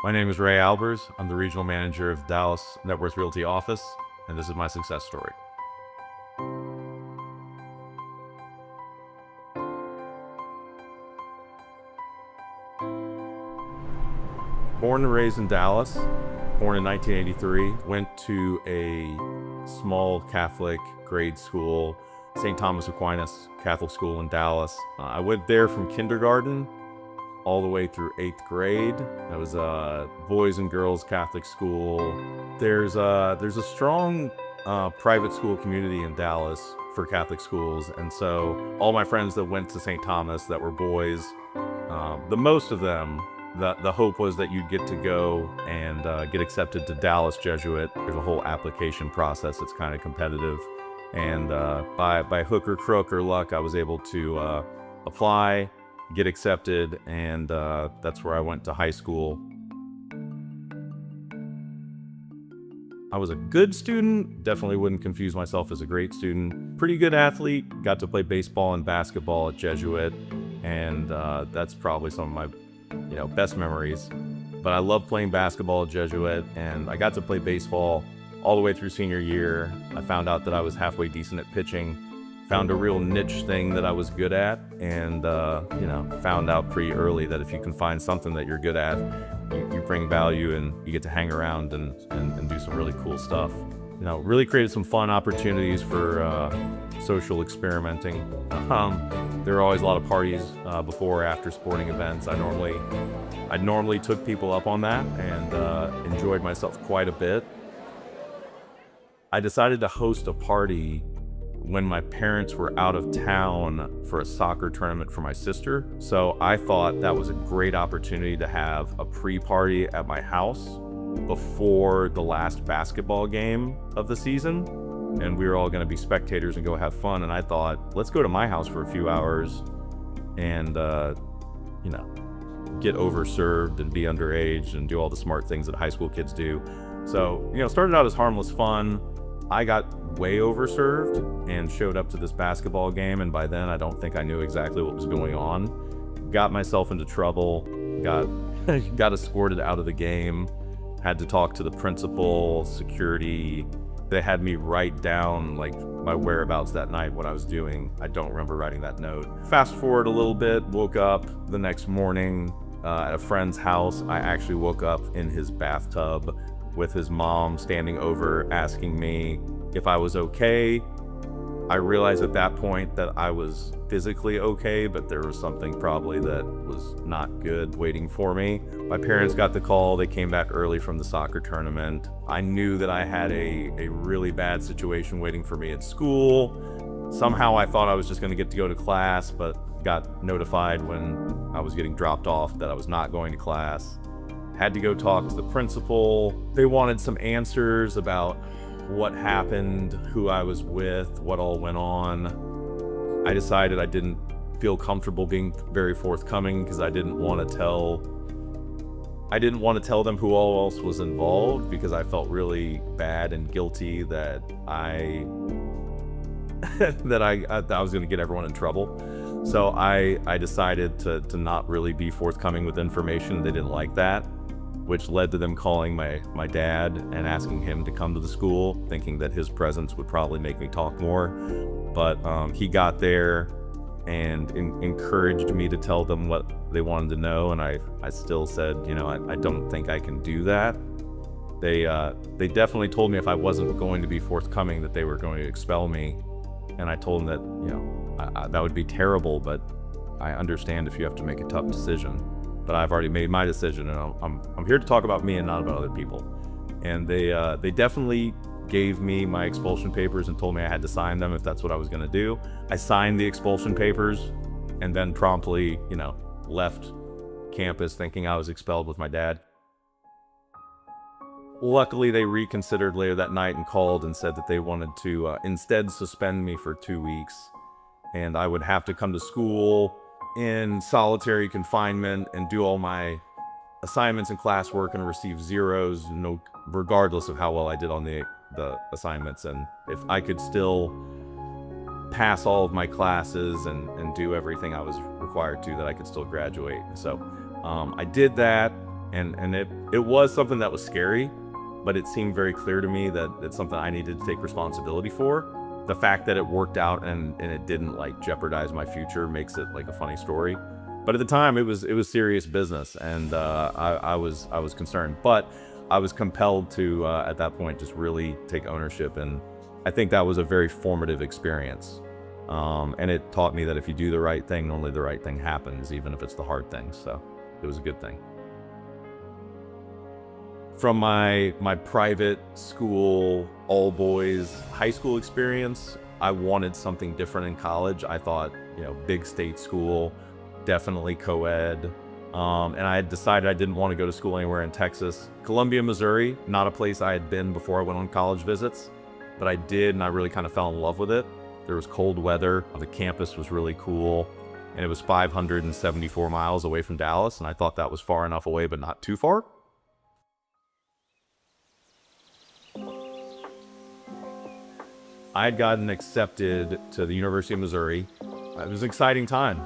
My name is Ray Albers. I'm the regional manager of Dallas NetWorth Realty office, and this is my success story. Born and raised in Dallas, born in 1983, went to a small Catholic grade school, St. Thomas Aquinas Catholic School in Dallas. I went there from kindergarten all the way through 8th grade. That was a boys and girls Catholic school. There's a strong private school community in Dallas for Catholic schools, and so all my friends that went to St. Thomas that were boys, the most of them, the hope was that you'd get to go and get accepted to Dallas Jesuit. There's a whole application process that's kind of competitive, and by hook or crook or luck, I was able to apply, get accepted, and that's where I went to high school. I was a good student, definitely wouldn't confuse myself as a great student. Pretty good athlete, got to play baseball and basketball at Jesuit, and that's probably some of my best memories. But I love playing basketball at Jesuit, and I got to play baseball all the way through senior year. I found out that I was halfway decent at pitching, found a real niche thing that I was good at, and found out pretty early that if you can find something that you're good at, you bring value and you get to hang around and do some really cool stuff. Really created some fun opportunities for social experimenting. There were always a lot of parties before or after sporting events. I normally took people up on that and enjoyed myself quite a bit. I decided to host a party when my parents were out of town for a soccer tournament for my sister. So I thought that was a great opportunity to have a pre-party at my house before the last basketball game of the season. And we were all gonna be spectators and go have fun. And I thought, let's go to my house for a few hours and, get overserved and be underage and do all the smart things that high school kids do. So, started out as harmless fun. I got way overserved and showed up to this basketball game, and by then I don't think I knew exactly what was going on. Got myself into trouble, got escorted out of the game, had to talk to the principal, security. They had me write down my whereabouts that night, what I was doing. I don't remember writing that note. Fast forward a little bit, woke up the next morning at a friend's house. I actually woke up in his bathtub with his mom standing over asking me if I was okay. I realized at that point that I was physically okay, but there was something probably that was not good waiting for me. My parents got the call. They came back early from the soccer tournament. I knew that I had a really bad situation waiting for me at school. Somehow I thought I was just gonna get to go to class, but got notified when I was getting dropped off that I was not going to class. Had to go talk to the principal. They wanted some answers about what happened, who I was with, what all went on. I decided I didn't feel comfortable being very forthcoming because I didn't want to tell them who all else was involved, because I felt really bad and guilty that I was going to get everyone in trouble. So I decided to not really be forthcoming with information. They didn't like that, which led to them calling my dad and asking him to come to the school, thinking that his presence would probably make me talk more. But he got there and encouraged me to tell them what they wanted to know, and I still said, I don't think I can do that. They definitely told me if I wasn't going to be forthcoming that they were going to expel me, and I told them that that would be terrible, but I understand if you have to make a tough decision. But I've already made my decision, and I'm here to talk about me and not about other people. And they definitely gave me my expulsion papers and told me I had to sign them if that's what I was going to do. I signed the expulsion papers and then promptly, left campus thinking I was expelled with my dad. Luckily, they reconsidered later that night and called and said that they wanted to instead suspend me for 2 weeks, and I would have to come to school in solitary confinement and do all my assignments and classwork and receive zeros, regardless of how well I did on the assignments. And if I could still pass all of my classes and do everything I was required to, that I could still graduate. So I did that, and It was something that was scary, but it seemed very clear to me that it's something I needed to take responsibility for. The fact that it worked out and it didn't like jeopardize my future makes it like a funny story. But at the time, it was serious business, and I was concerned. But I was compelled to at that point just really take ownership, and I think that was a very formative experience. And it taught me that if you do the right thing, only the right thing happens, even if it's the hard thing. So it was a good thing. From my private school, all boys high school experience, I wanted something different in college. I thought, big state school, definitely co-ed. And I had decided I didn't want to go to school anywhere in Texas. Columbia, Missouri, not a place I had been before I went on college visits, but I did, and I really kind of fell in love with it. There was cold weather, the campus was really cool, and it was 574 miles away from Dallas, and I thought that was far enough away, but not too far. I had gotten accepted to the University of Missouri. It was an exciting time.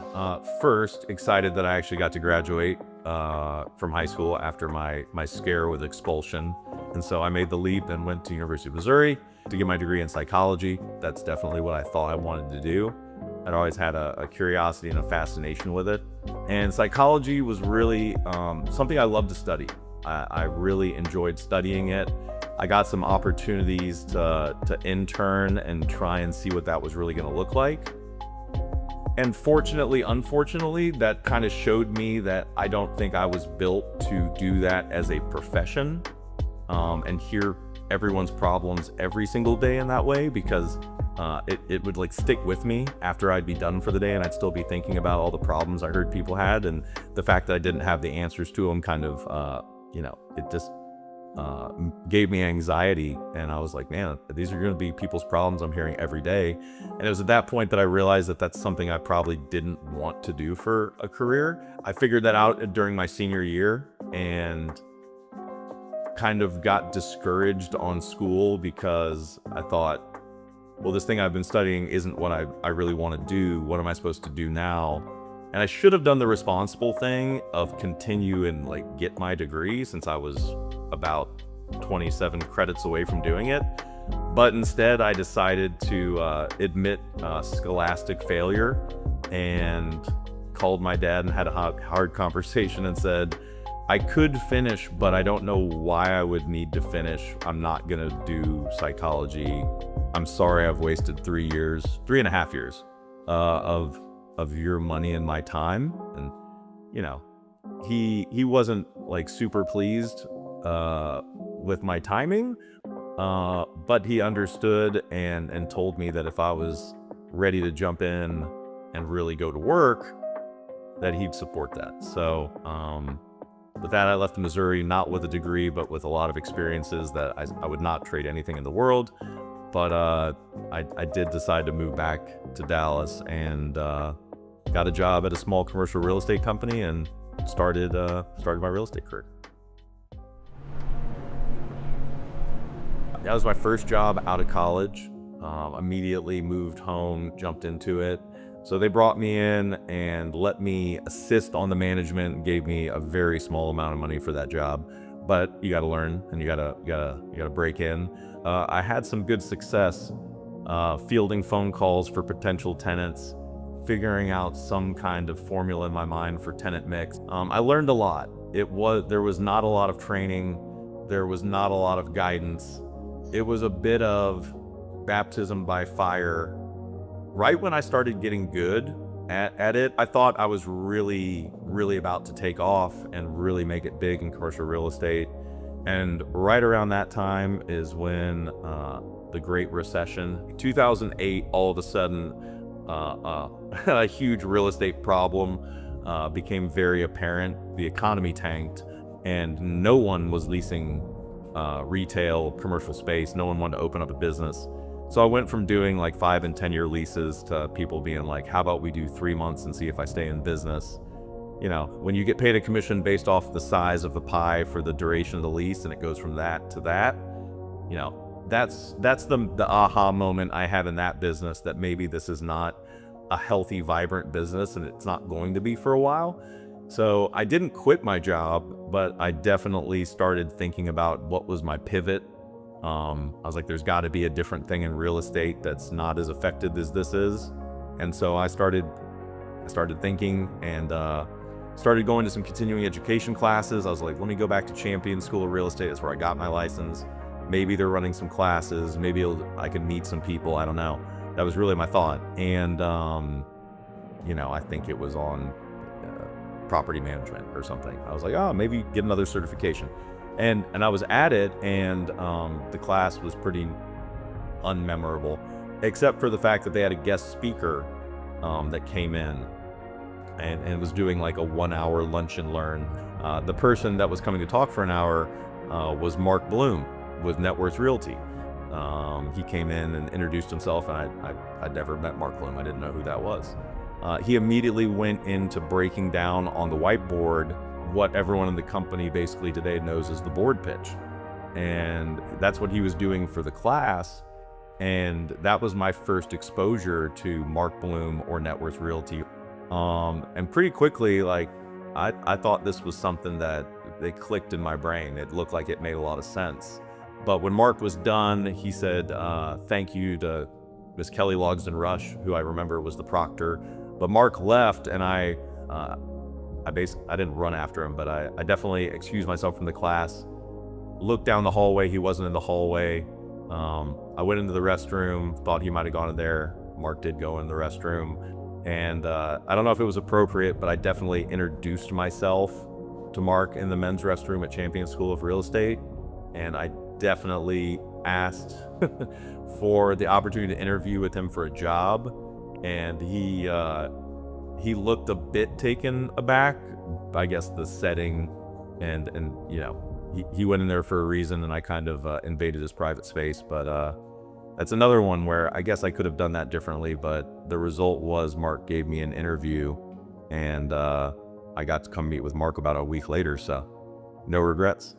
First, excited that I actually got to graduate from high school after my scare with expulsion. And so I made the leap and went to University of Missouri to get my degree in psychology. That's definitely what I thought I wanted to do. I'd always had a curiosity and a fascination with it. And psychology was really something I loved to study. I really enjoyed studying it. I got some opportunities to intern and try and see what that was really going to look like. And fortunately, unfortunately, that kind of showed me that I don't think I was built to do that as a profession and hear everyone's problems every single day in that way, because it would like stick with me after I'd be done for the day, and I'd still be thinking about all the problems I heard people had, and the fact that I didn't have the answers to them kind of, it just gave me anxiety. And I was like, man, these are going to be people's problems I'm hearing every day. And it was at that point that I realized that that's something I probably didn't want to do for a career. I figured that out during my senior year and kind of got discouraged on school because I thought, well, this thing I've been studying isn't what I really want to do. What am I supposed to do now? And I should have done the responsible thing of continue and like get my degree, since I was about 27 credits away from doing it. But instead I decided to admit scholastic failure and called my dad and had a hard conversation and said, I could finish, but I don't know why I would need to finish. I'm not gonna do psychology. I'm sorry I've wasted 3.5 years of your money and my time. And he wasn't like super pleased with my timing, but he understood and told me that if I was ready to jump in and really go to work, that he'd support that. So with that, I left Missouri, not with a degree, but with a lot of experiences that I would not trade anything in the world. But I did decide to move back to Dallas and got a job at a small commercial real estate company and started my real estate career. That was my first job out of college. Immediately moved home, jumped into it. So they brought me in and let me assist on the management and gave me a very small amount of money for that job. But you got to learn and you got to break in. I had some good success fielding phone calls for potential tenants, figuring out some kind of formula in my mind for tenant mix. I learned a lot. There was not a lot of training. There was not a lot of guidance. It was a bit of baptism by fire. Right when I started getting good at it, I thought I was really, really about to take off and really make it big in commercial real estate. And right around that time is when the Great Recession, 2008, all of a sudden, a huge real estate problem became very apparent. The economy tanked and no one was leasing retail commercial space. No one wanted to open up a business. So I went from doing like 5 and 10 year leases to people being like, how about we do 3 months and see if I stay in business? When you get paid a commission based off the size of the pie for the duration of the lease, and it goes from that to that, that's the aha moment I had in that business, that maybe this is not a healthy, vibrant business and it's not going to be for a while. So I didn't quit my job, but I definitely started thinking about what was my pivot. I was like, there's got to be a different thing in real estate that's not as affected as this is. And so I started thinking and started going to some continuing education classes. I was like, let me go back to Champion School of Real Estate. That's where I got my license. Maybe they're running some classes. Maybe I could meet some people. I don't know. That was really my thought. And, I think it was on property management or something. I was like, oh, maybe get another certification. And I was at it, and the class was pretty unmemorable, except for the fact that they had a guest speaker that came in and was doing like a 1-hour lunch and learn. The person that was coming to talk for an hour was Mark Bloom with NetWorth Realty. He came in and introduced himself, and I'd never met Mark Bloom. I didn't know who that was. He immediately went into breaking down on the whiteboard what everyone in the company basically today knows as the board pitch. And that's what he was doing for the class. And that was my first exposure to Mark Bloom or NetWorth Realty. And pretty quickly, like, I thought this was something that they clicked in my brain. It looked like it made a lot of sense. But when Mark was done, he said, thank you to Miss Kelly Logsdon Rush, who I remember was the proctor. But Mark left, and I didn't run after him, but I definitely excused myself from the class, looked down the hallway. He wasn't in the hallway. I went into the restroom, thought he might have gone in there. Mark did go in the restroom. And I don't know if it was appropriate, but I definitely introduced myself to Mark in the men's restroom at Champion School of Real Estate. And I definitely asked for the opportunity to interview with him for a job. And he looked a bit taken aback. I guess the setting and he went in there for a reason, and I kind of invaded his private space. But that's another one where I guess I could have done that differently, but the result was Mark gave me an interview, and I got to come meet with Mark about a week later, so no regrets.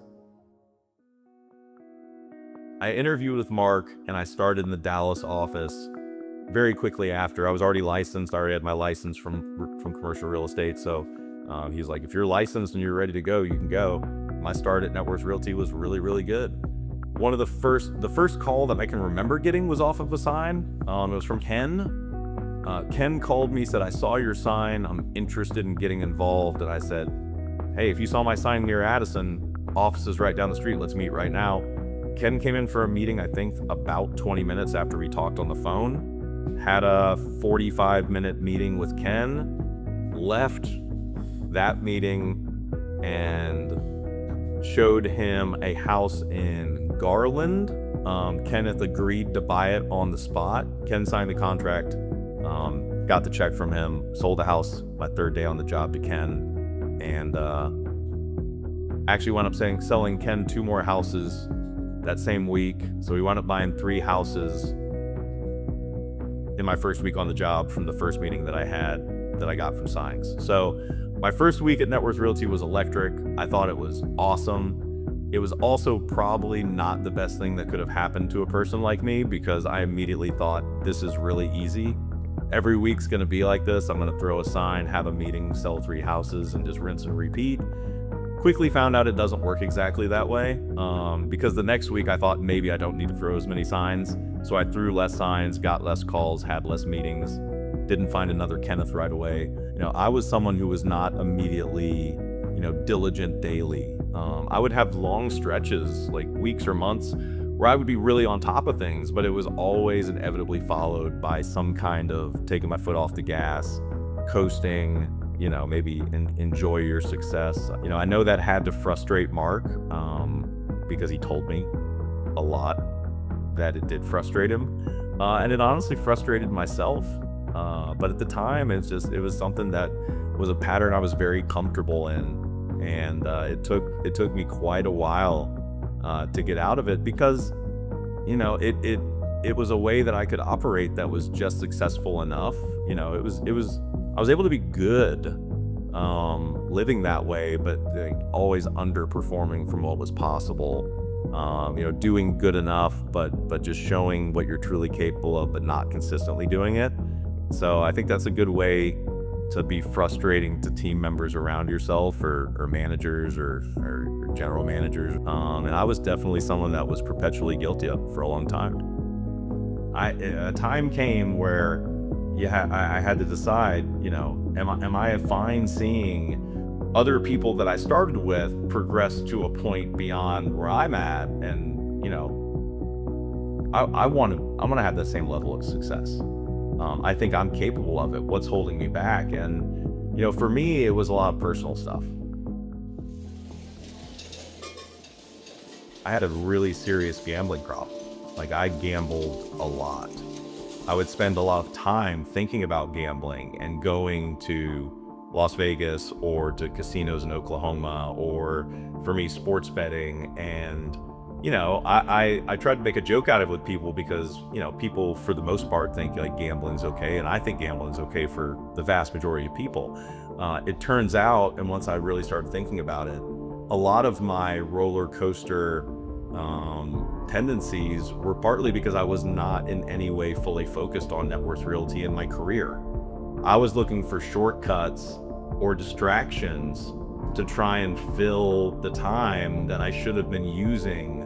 I interviewed with Mark, and I started in the Dallas office very quickly after. I was already licensed. I already had my license from commercial real estate. So he's like, if you're licensed and you're ready to go, you can go. My start at NetWorth Realty was really, really good. One of the first call that I can remember getting was off of a sign. It was from Ken. Ken called me, said, I saw your sign. I'm interested in getting involved. And I said, hey, if you saw my sign near Addison, office is right down the street. Let's meet right now. Ken came in for a meeting, I think about 20 minutes after we talked on the phone. Had a 45-minute meeting with Ken, left that meeting and showed him a house in Garland. Kenneth agreed to buy it on the spot. Ken signed the contract, got the check from him, sold the house my third day on the job to Ken, and actually wound up selling Ken 2 more houses that same week. So we wound up buying 3 houses in my first week on the job from the first meeting that I got from signings. So my first week at NetWorth Realty was electric. I thought it was awesome. It was also probably not the best thing that could have happened to a person like me, because I immediately thought, this is really easy. Every week's gonna be like this. I'm gonna throw a sign, have a meeting, sell 3 houses, and just rinse and repeat. Quickly found out it doesn't work exactly that way, because the next week I thought maybe I don't need to throw as many signs. So I threw less signs, got less calls, had less meetings, didn't find another Kenneth right away. I was someone who was not immediately, diligent daily. I would have long stretches, like weeks or months, where I would be really on top of things, but it was always inevitably followed by some kind of taking my foot off the gas, coasting, maybe enjoy your success. I know that had to frustrate Mark, because he told me a lot that it did frustrate him. And it honestly frustrated myself. But at the time, it was something that was a pattern I was very comfortable in. And it took me quite a while to get out of it, because, it was a way that I could operate that was just successful enough. I was able to be good living that way, but always underperforming from what was possible. Doing good enough, but just showing what you're truly capable of, but not consistently doing it. So I think that's a good way to be frustrating to team members around yourself, or managers, or general managers. And I was definitely someone that was perpetually guilty of for a long time. A time came where I had to decide, am I fine seeing other people that I started with progress to a point beyond where I'm at? And, I want to have that same level of success. I think I'm capable of it. What's holding me back? And, for me, it was a lot of personal stuff. I had a really serious gambling problem. Like, I gambled a lot. I would spend a lot of time thinking about gambling and going to Las Vegas or to casinos in Oklahoma, or for me, sports betting. And, I tried to make a joke out of it with people because, people for the most part think like gambling's okay. And I think gambling's okay for the vast majority of people. It turns out, and once I really started thinking about it, a lot of my roller coaster tendencies were partly because I was not in any way fully focused on NetWorth Realty in my career. I was looking for shortcuts or distractions to try and fill the time that I should have been using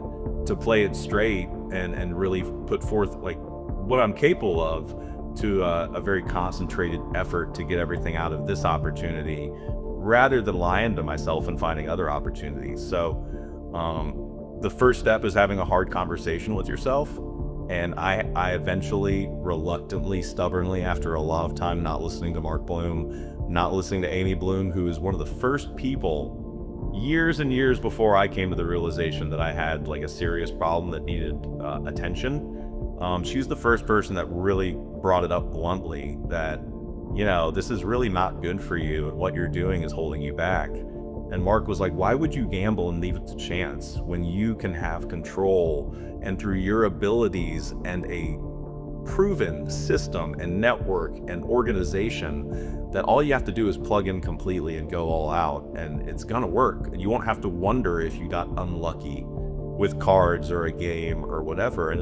to play it straight and really put forth like what I'm capable of to a very concentrated effort to get everything out of this opportunity, rather than lying to myself and finding other opportunities. So the first step is having a hard conversation with yourself. And I eventually, reluctantly, stubbornly, after a lot of time not listening to Mark Bloom, not listening to Amy Bloom, who is one of the first people years and years before I came to the realization that I had like a serious problem that needed attention. She's the first person that really brought it up bluntly that, this is really not good for you, and what you're doing is holding you back. And Mark was like, why would you gamble and leave it to chance when you can have control, and through your abilities and a proven system and network and organization, that all you have to do is plug in completely and go all out, and it's gonna work. And you won't have to wonder if you got unlucky with cards or a game or whatever. And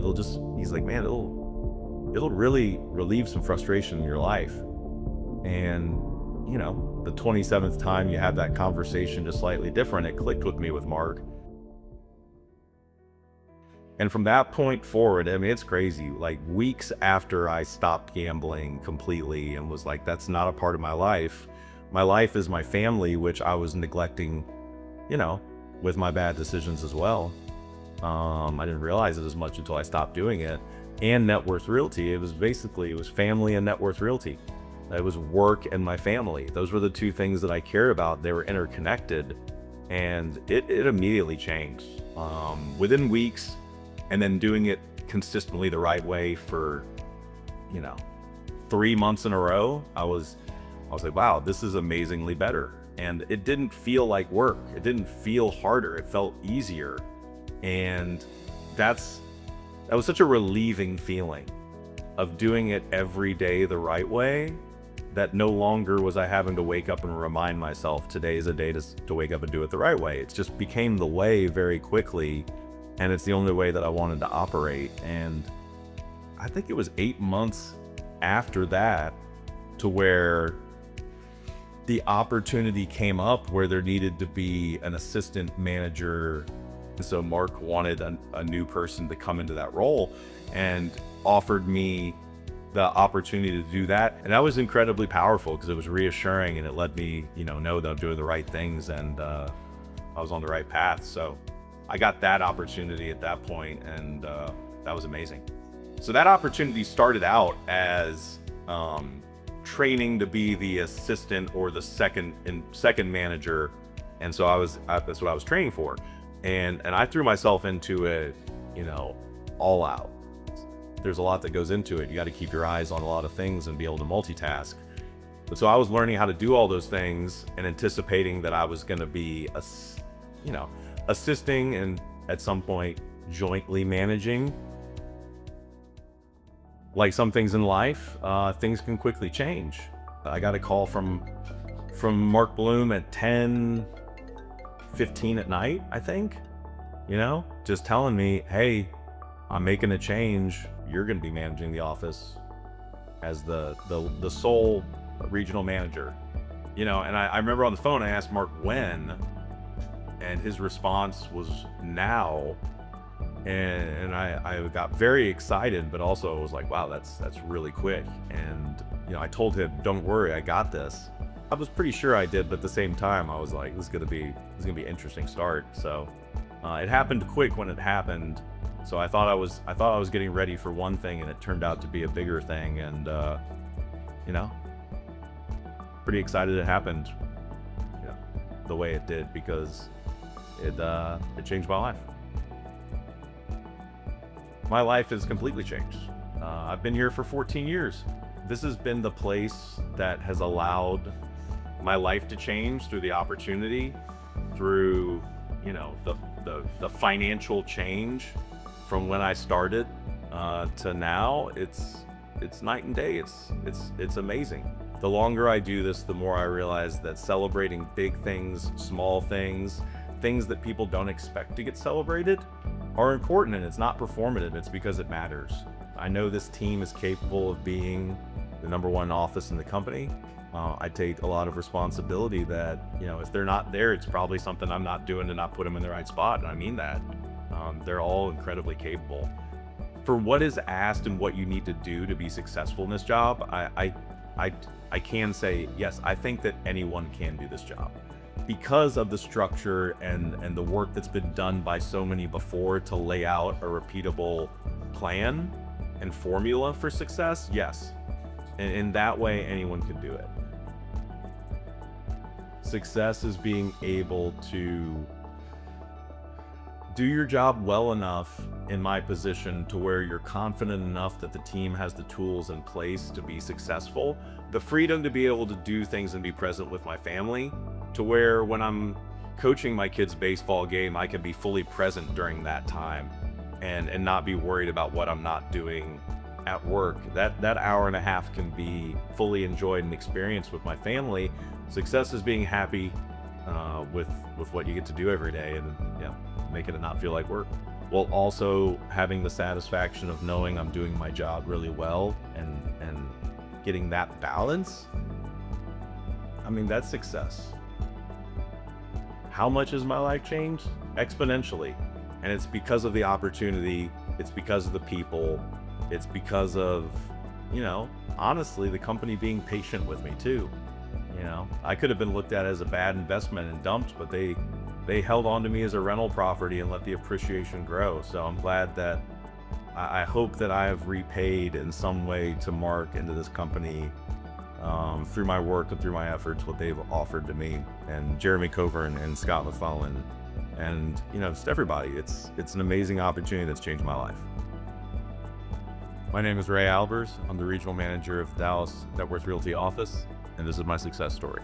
he's like, man, it'll really relieve some frustration in your life. And the 27th time you have that conversation, just slightly different, it clicked with me with Mark. And from that point forward, I mean, it's crazy. Like, weeks after I stopped gambling completely and was like, that's not a part of my life. My life is my family, which I was neglecting, with my bad decisions as well. I didn't realize it as much until I stopped doing it. And NetWorth Realty, it was family and NetWorth Realty. It was work and my family. Those were the two things that I cared about. They were interconnected, and it immediately changed within weeks. And then doing it consistently the right way for, 3 months in a row, I was like, wow, this is amazingly better. And it didn't feel like work. It didn't feel harder. It felt easier. And that was such a relieving feeling of doing it every day the right way, that no longer was I having to wake up and remind myself today is a day to wake up and do it the right way. It just became the way very quickly. And it's the only way that I wanted to operate. And I think it was 8 months after that to where the opportunity came up where there needed to be an assistant manager. So Mark wanted a new person to come into that role and offered me the opportunity to do that. And that was incredibly powerful because it was reassuring, and it let me, know that I'm doing the right things, and I was on the right path. So I got that opportunity at that point, and that was amazing. So that opportunity started out as training to be the assistant or the second manager, and so that's what I was training for, and I threw myself into it, all out. There's a lot that goes into it. You got to keep your eyes on a lot of things and be able to multitask. But so I was learning how to do all those things and anticipating that I was going to be assisting and at some point jointly managing. Like some things in life, things can quickly change. I got a call from Mark Bloom at 10:15 at night, I think, just telling me, hey, I'm making a change. You're going to be managing the office as the sole regional manager. And I remember on the phone, I asked Mark when, and his response was now. And I got very excited, but also was like, wow, that's really quick. And, I told him, don't worry, I got this. I was pretty sure I did, but at the same time, I was like, this is gonna be an interesting start. So it happened quick when it happened. So I thought I was getting ready for one thing, and it turned out to be a bigger thing. And pretty excited it happened, the way it did, because it changed my life. My life has completely changed. I've been here for 14 years. This has been the place that has allowed my life to change through the opportunity, through, the financial change from when I started to now. It's night and day. It's amazing. The longer I do this, the more I realize that celebrating big things, small things, things that people don't expect to get celebrated are important, and it's not performative. It's because it matters. I know this team is capable of being the number one office in the company. I take a lot of responsibility that, if they're not there, it's probably something I'm not doing to not put them in the right spot. And I mean that. They're all incredibly capable. For what is asked and what you need to do to be successful in this job, I can say, yes, I think that anyone can do this job. Because of the structure and the work that's been done by so many before to lay out a repeatable plan and formula for success, yes. And in that way, anyone can do it. Success is being able to do your job well enough in my position to where you're confident enough that the team has the tools in place to be successful. The freedom to be able to do things and be present with my family, to where when I'm coaching my kids' baseball game, I can be fully present during that time and not be worried about what I'm not doing at work. That hour and a half can be fully enjoyed and experienced with my family. Success is being happy with what you get to do every day, and making it not feel like work, while also having the satisfaction of knowing I'm doing my job really well and getting that balance. I mean, that's success. How much has my life changed? Exponentially. And it's because of the opportunity. It's because of the people. It's because of, honestly, the company being patient with me too. I could have been looked at as a bad investment and dumped, but they held on to me as a rental property and let the appreciation grow. So I'm glad that I hope that I have repaid in some way to Mark and to this company through my work and through my efforts, what they've offered to me, and Jeremy Coburn and Scott McFarlane, and just everybody. It's an amazing opportunity that's changed my life. My name is Ray Albers. I'm the regional manager of Dallas NetWorth Realty office, and this is my success story.